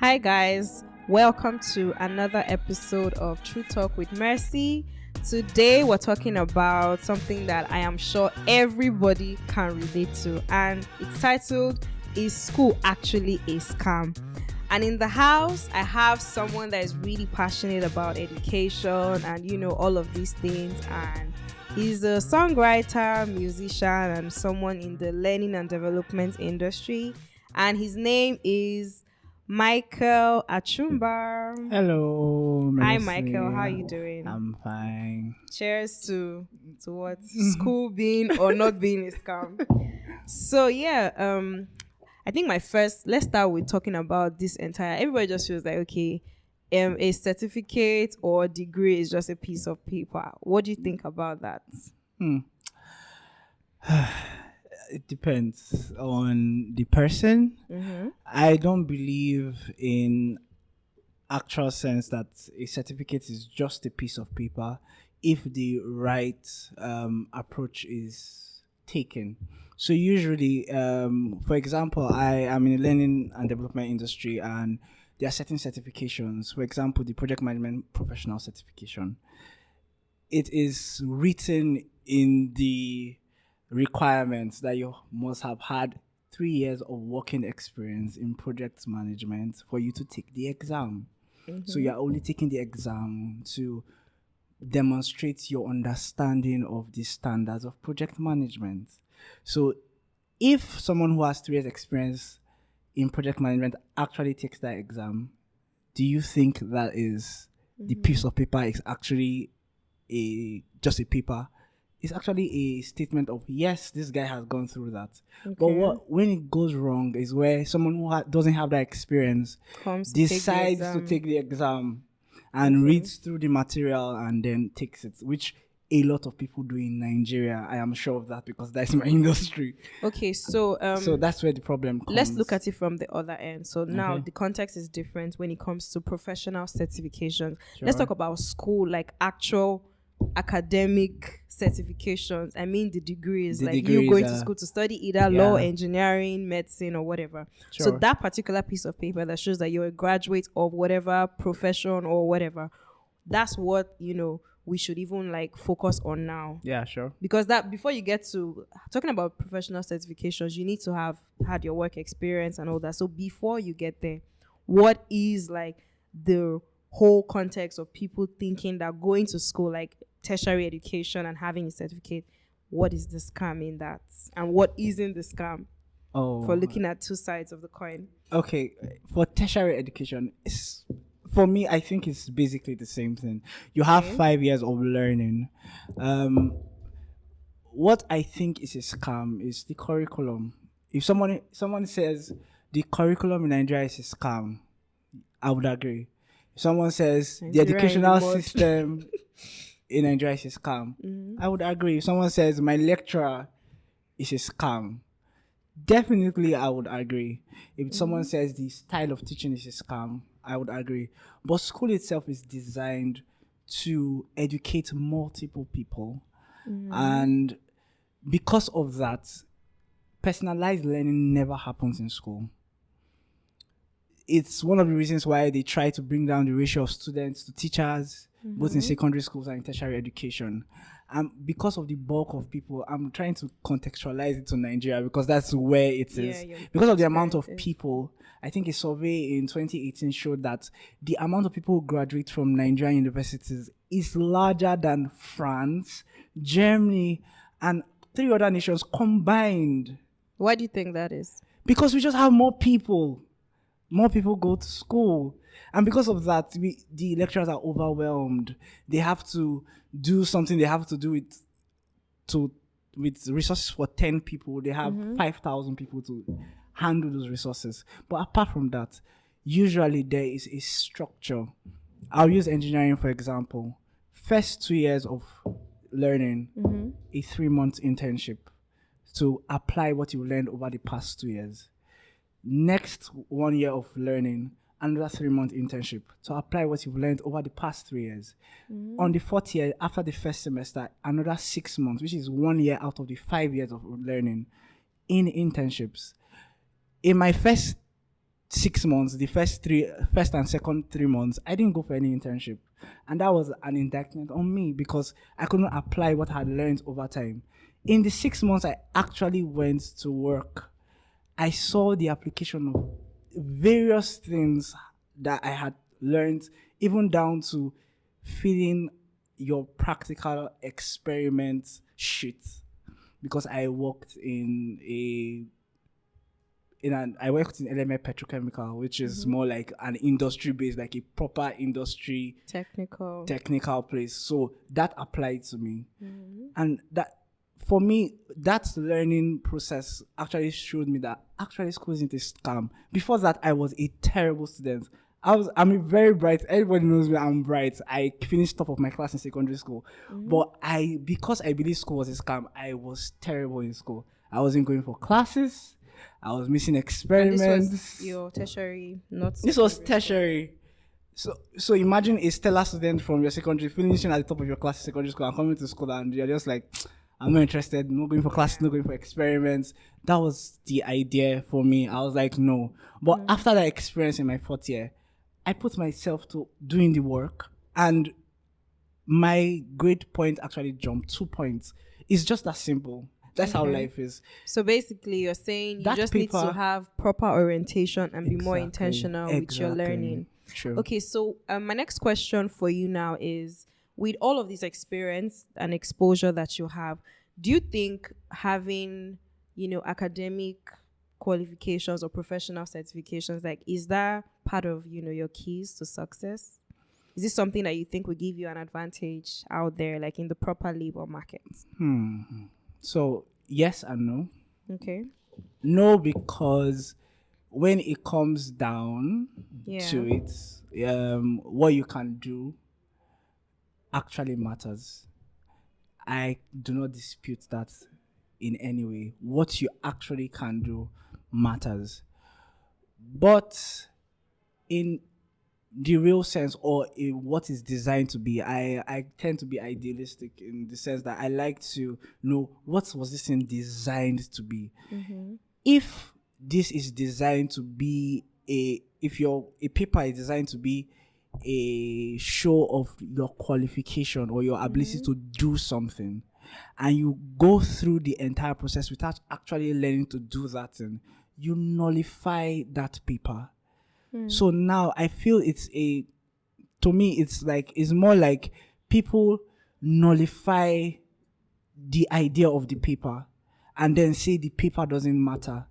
Hi guys, welcome to another episode of True Talk with Mercy. Today we're talking about something that I am sure everybody can relate to, and it's titled, Is School Actually a Scam? And in the house, I have someone that is really passionate about education and all of these things, and he's a songwriter, musician, and someone in the learning and development industry, and his name is Michael Achumba. Hello, Hi, Mercy. Michael. How are you doing? I'm fine. Cheers to what? School being or not being a scam. So I think let's start with talking about this entire. Everybody just feels like okay, a certificate or degree is just a piece of paper. What do you think about that? It depends on the person. Mm-hmm. I don't believe in actual sense that a certificate is just a piece of paper if the right approach is taken. So usually, for example, I am in the learning and development industry, and there are certain certifications. For example, the project management professional certification. It is written in the requirements that you must have had 3 years of working experience in project management for you to take the exam. So you're only taking the exam to demonstrate your understanding of the standards of project management. So if someone who has 3 years experience in project management actually takes that exam, do you think that is the piece of paper is actually just a paper? It's actually a statement of yes, this guy has gone through that. Okay. But when it goes wrong is where someone who doesn't have that experience decides to take the exam and reads through the material and then takes it, which a lot of people do in Nigeria. I am sure of that because that's my industry. Okay, so that's where the problem comes. Let's look at it from the other end. So now the context is different when it comes to professional certifications. Sure. Let's talk about school, like actual academic certifications. I mean the degrees, you going to school to study either law, engineering, medicine, or whatever. Sure. So that particular piece of paper that shows that you're a graduate of whatever profession or whatever, that's what we should even focus on now. Yeah, sure. Because that before you get to talking about professional certifications, you need to have had your work experience and all that. So before you get there, what is the whole context of people thinking that going to school, like tertiary education and having a certificate, what is the scam in that? And what isn't the scam? For looking at two sides of the coin. Okay, for tertiary education, for me, I think it's basically the same thing. You have 5 years of learning. What I think is a scam is the curriculum. If someone says the curriculum in Nigeria is a scam, I would agree. If someone says the educational system in Nigeria is a scam, I would agree. If someone says my lecturer is a scam, definitely I would agree. If someone says the style of teaching is a scam, I would agree. But school itself is designed to educate multiple people. And because of that, personalized learning never happens in school. It's one of the reasons why they try to bring down the ratio of students to teachers, both in secondary schools and in tertiary education. Because of the bulk of people, I'm trying to contextualize it to Nigeria because that's where it is. Because of the amount of people, I think a survey in 2018 showed that the amount of people who graduate from Nigerian universities is larger than France, Germany, and 3 other nations combined. Why do you think that is? Because we just have more people. More people go to school. And because of that, the lecturers are overwhelmed. They have to do something. They have to do it with resources for 10 people. They have 5,000 people to handle those resources. But apart from that, usually there is a structure. I'll use engineering, for example. First 2 years of learning, a 3-month internship to apply what you learned over the past 2 years. Next 1 year of learning, another 3-month internship to apply what you've learned over the past 3 years. On the 4th year, after the first semester, another 6 months, which is 1 year out of the 5 years of learning in internships. In my first 6 months, the first and second 3 months, I didn't go for any internship. And that was an indictment on me because I couldn't apply what I had learned over time. In the 6 months I actually went to work, I saw the application of various things that I had learned, even down to filling your practical experiment sheet. Because I worked I worked in LMA Petrochemical, which is more like an industry based, like a proper industry technical place. So that applied to me. And that, for me, that learning process actually showed me that actually school isn't a scam. Before that, I was a terrible student. I'm a very bright. Everybody knows me. I'm bright. I finished top of my class in secondary school, but because I believe school was a scam, I was terrible in school. I wasn't going for classes. I was missing experiments. And this was your tertiary, not this was tertiary. So imagine a stellar student from your secondary finishing at the top of your class in secondary school and coming to school and you're just like, I'm not interested, not going for classes, not going for experiments. That was the idea for me. I was like, no. But after that experience in my fourth year, I put myself to doing the work and my grade point actually jumped 2 points. It's just that simple. That's how life is. So basically, you're saying you just need to have proper orientation and be more intentional with your learning. True. Okay, so my next question for you now is, with all of this experience and exposure that you have, do you think having, academic qualifications or professional certifications, like, is that part of, your keys to success? Is this something that you think will give you an advantage out there, like in the proper labor market? So, yes and no. Okay. No, because when it comes down to it, what you can do actually matters. I do not dispute that in any way. What you actually can do matters. But in the real sense, or in what is designed to be, I tend to be idealistic in the sense that I like to know what was this thing designed to be. If this is designed to be if a paper is designed to be a show of your qualification or your ability to do something, and you go through the entire process without actually learning to do that thing, you nullify that paper. So now I feel to me, it's more like people nullify the idea of the paper and then say the paper doesn't matter.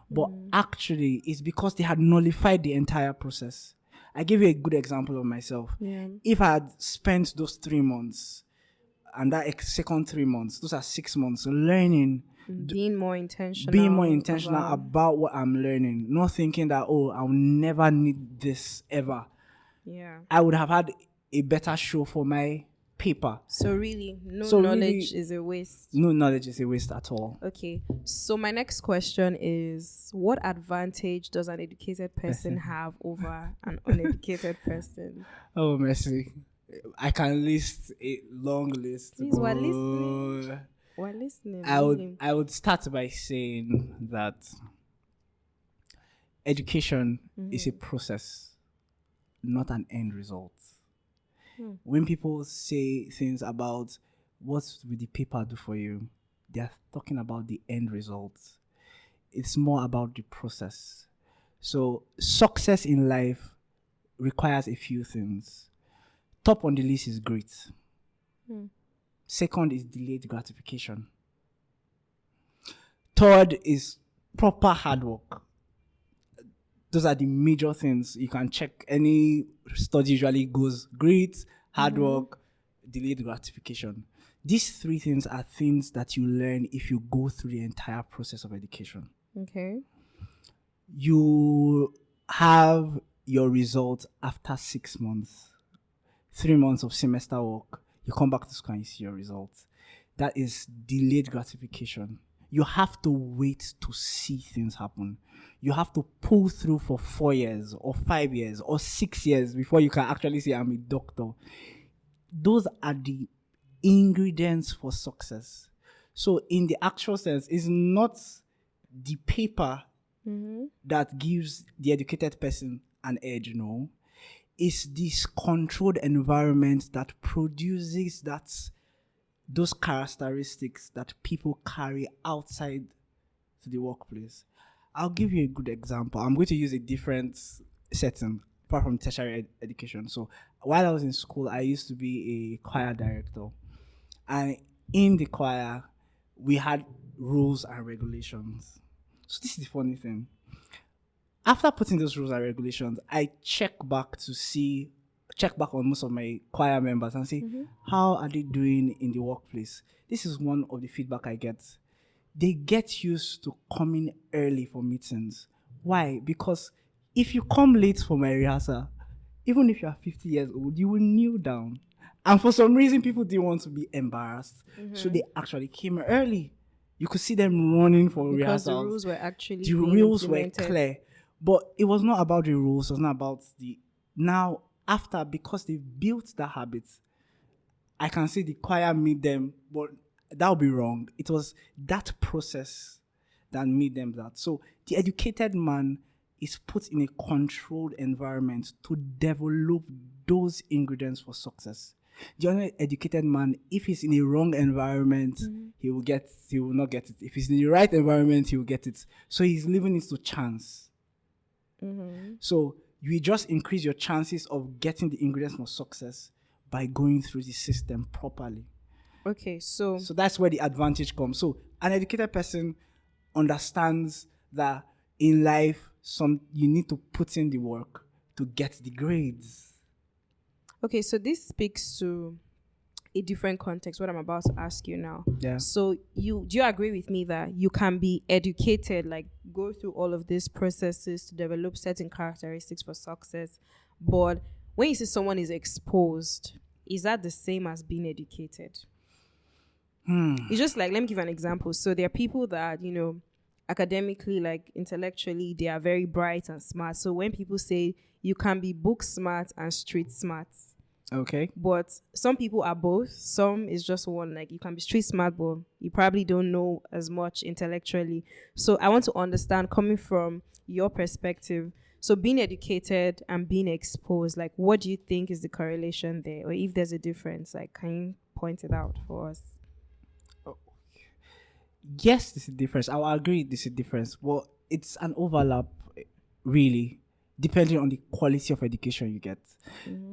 But actually, it's because they had nullified the entire process. I give you a good example of myself. If I had spent those 3 months and that second 3 months, those are 6 months, learning, being more intentional about what I'm learning, not thinking that, I'll never need this ever. I would have had a better show for my paper. So really, knowledge is a waste. No knowledge is a waste at all. Okay. So my next question is, what advantage does an educated person have over an uneducated person? Oh, mercy. I can list a long list. Please, we're listening. We're listening. I would start by saying that education is a process, not an end result. When people say things about what will the paper do for you, they are talking about the end result. It's more about the process. So success in life requires a few things. Top on the list is great. Second is delayed gratification. Third is proper hard work. Those are the major things. You can check any study usually goes great, hard work, delayed gratification. These 3 things are things that you learn if you go through the entire process of education. Okay. You have your results after 6 months, 3 months of semester work. You come back to school and you see your results. That is delayed gratification. You have to wait to see things happen. You have to pull through for 4 years or 5 years or 6 years before you can actually say, I'm a doctor. Those are the ingredients for success. So in the actual sense, it's not the paper that gives the educated person an edge, no? Is this controlled environment that produces those characteristics that people carry outside to the workplace. I'll give you a good example. I'm going to use a different setting apart from tertiary education. So while I was in school, I used to be a choir director. And in the choir, we had rules and regulations. So this is the funny thing. After putting those rules and regulations, I check back on most of my choir members and say, how are they doing in the workplace? This is one of the feedback I get. They get used to coming early for meetings. Why? Because if you come late for my rehearsal, even if you are 50 years old, you will kneel down. And for some reason, people didn't want to be embarrassed. So they actually came early. You could see them running for because rehearsals. the rules were actually the rules were clear. But it was not about the rules. It was not about now after, because they've built that habit, I can say the choir made them, but that would be wrong. It was that process that made them that. So the educated man is put in a controlled environment to develop those ingredients for success. The uneducated man, if he's in a wrong environment, he will not get it. If he's in the right environment, he will get it. So he's leaving it to chance. So you just increase your chances of getting the ingredients for success by going through the system properly. Okay, so that's where the advantage comes. So an educated person understands that in life, you need to put in the work to get the grades. Okay, so this speaks to a different context, what I'm about to ask you now. Yeah. So do you agree with me that you can be educated, like go through all of these processes to develop certain characteristics for success, but when you see someone is exposed, is that the same as being educated? It's just like, let me give an example. So there are people that, academically, like intellectually, they are very bright and smart. So when people say you can be book smart and street smart, okay, but some people are both. Some is just one. Like you can be street smart, but you probably don't know as much intellectually. So I want to understand, coming from your perspective, so being educated and being exposed, like what do you think is the correlation there, or if there's a difference? Like, can you point it out for us? Yes, there's a difference. I will agree there's a difference. Well, it's an overlap, really, depending on the quality of education you get.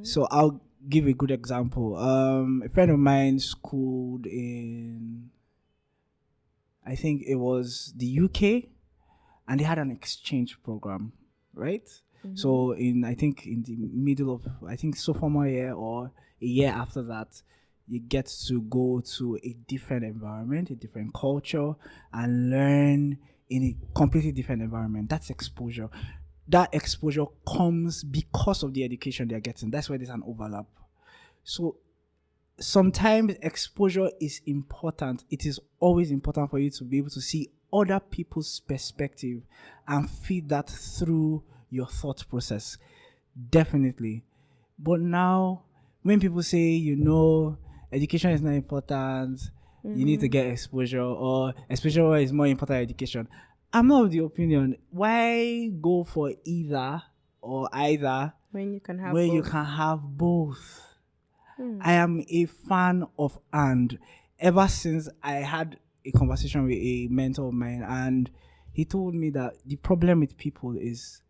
So I'll give a good example. A friend of mine schooled in, I think it was the UK, and they had an exchange program, right? So in the middle of, sophomore year or a year after that, you get to go to a different environment, a different culture, and learn in a completely different environment. That's exposure. That exposure comes because of the education they're getting. That's why there's an overlap. So sometimes exposure is important. It is always important for you to be able to see other people's perspective and feed that through your thought process. Definitely. But now, when people say, education is not important, you need to get exposure, or exposure is more important than education, I'm not of the opinion. Why go for either or either when you can have both? I am a fan of and. Ever since I had a conversation with a mentor of mine, and he told me that the problem with people is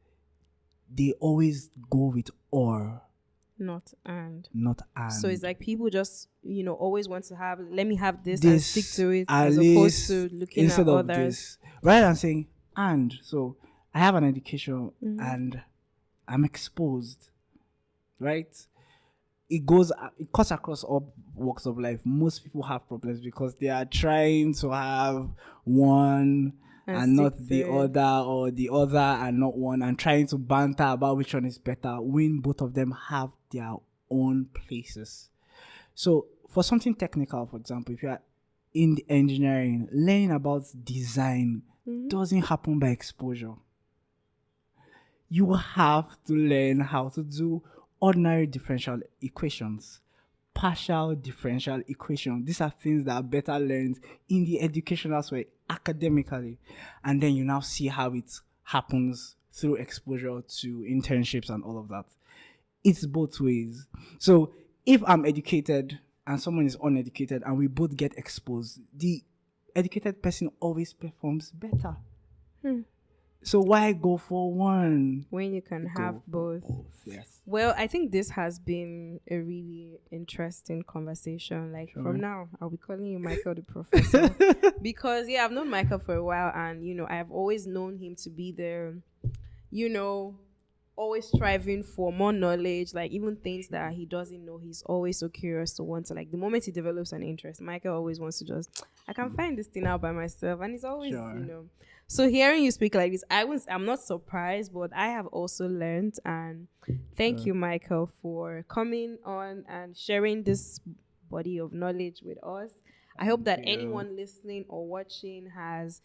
they always go with or. Not and. So it's like people just, always want to have, let me have this and stick to it, as opposed to looking at others. This, rather than saying and. So I have an education and I'm exposed, right? It cuts across all walks of life. Most people have problems because they are trying to have one and not the other, or the other and not one, and trying to banter about which one is better when both of them have their own places. So for something technical, for example, if you are in the engineering, learning about design doesn't happen by exposure. You have to learn how to do ordinary differential equations, partial differential equations. These are things that are better learned in the educational way, academically. And then you now see how it happens through exposure to internships and all of that. It's both ways. So if I'm educated and someone is uneducated and we both get exposed, the educated person always performs better. So why go for one when you can have both? Yes. Well, I think this has been a really interesting conversation. Like from now, I'll be calling you Michael the Professor because I've known Michael for a while, and I have always known him to be there, always striving for more knowledge, like even things that he doesn't know, he's always so curious to want to, like, the moment he develops an interest, Michael always wants to I can find this thing out by myself, and he's always so hearing you speak like this, I'm not surprised, but I have also learned. And thank you, Michael, for coming on and sharing this body of knowledge with us. I hope that anyone listening or watching has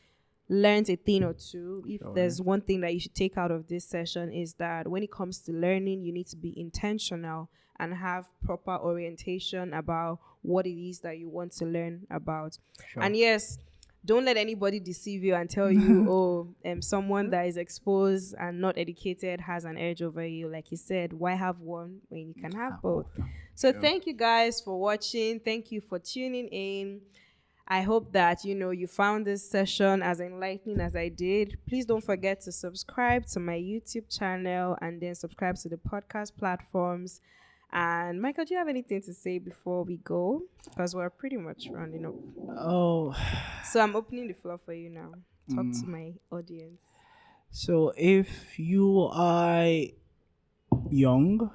learned a thing or two. If there's one thing that you should take out of this session, is that when it comes to learning, you need to be intentional and have proper orientation about what it is that you want to learn about. And yes, don't let anybody deceive you and tell you, someone that is exposed and not educated has an edge over you. Like you said, why have one when you can have both? So thank you guys for watching. Thank you for tuning in. I hope that, you found this session as enlightening as I did. Please don't forget to subscribe to my YouTube channel and then subscribe to the podcast platforms. And Michael, do you have anything to say before we go? Because we're pretty much rounding up. So I'm opening the floor for you now. Talk to my audience. So if you are young,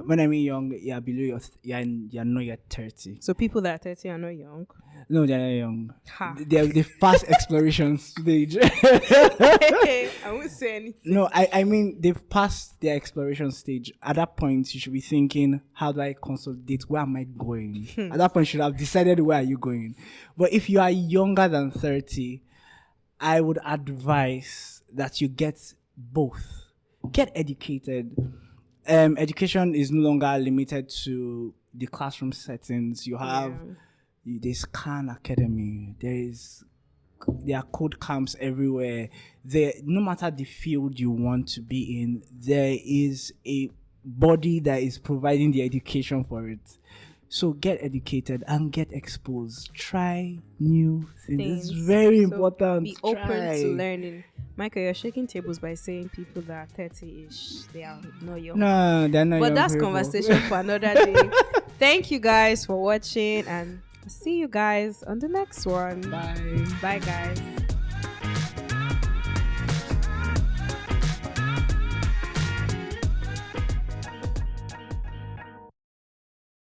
when I mean young, you're below you're not yet 30. So people that are 30 are not young? No, they're not young. They've passed exploration stage. I won't say anything. No, I mean, they've passed their exploration stage. At that point, you should be thinking, how do I consolidate? Where am I going? At that point, you should have decided where are you going. But if you are younger than 30, I would advise that you get both. Get educated. Education is no longer limited to the classroom settings. You have there's Khan Academy. There are code camps everywhere. No matter the field you want to be in, there is a body that is providing the education for it. So get educated and get exposed. Try new things. It's very important. Be open to learning. Michael, you're shaking tables by saying people that are 30-ish, they are not young. No, they're not young. But that's conversation for another day. Thank you guys for watching, and see you guys on the next one. Bye. Bye, guys.